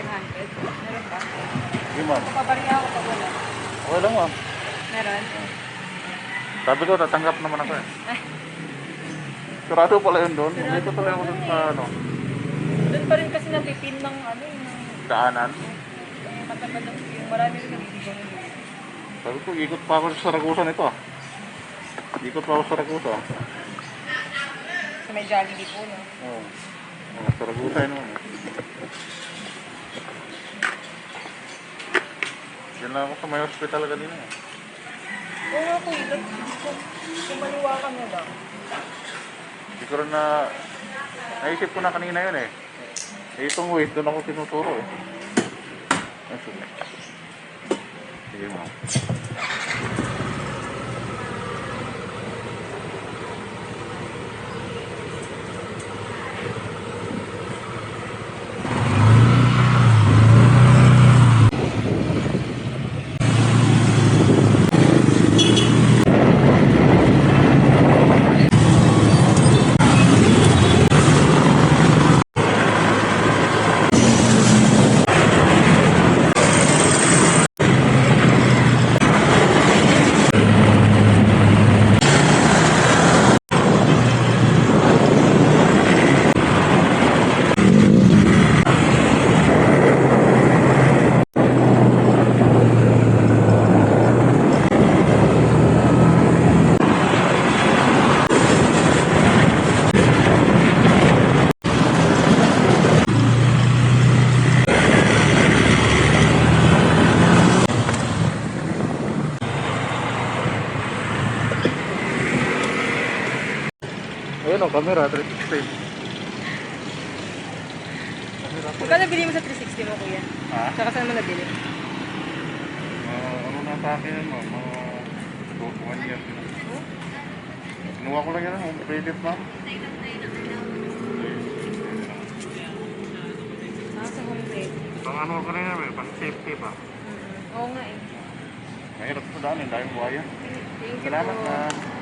500. Meron ba? Sige ma'am. Kapabariya ako pag wala. Okay lang ma'am. Meron? Sabi ko, tatanggap naman ako eh. Sarado pala yun doon. Hindi ko tuloy ako doon sa ano, Doon pa rin kasi napipin ng ano yung daanan. matagad yung marami rin nag-iibang. Sabi ko, ikot pa ako sa Saragusa nito ah. Ikot pa ako sa Saragusa. So may Jollibee po, no? Oo. Saragusa yun naman eh. Yan lang ako sa may hospital kanina eh. Oo nga po, kumaliwa ka na lang. Hindi ko rin na... Naisip ko na kanina yun eh. Itong way, doon ako tinuturo eh. Ay, sige. Sige mo. Ayun o, camera, 360. Magkano nabili mo sa 360 mo, kuya? Ha? Saka saan mo nabili? Ano na sa akin yun mo? Mga 1 year. Kinuha ko lang yan, home credit ma'am. Sa home trade. Pang ano ko rin yan, pang safety pa. Oo nga eh. Mahirap sa daan, dahil buhaya. Thank you Salamat po. na.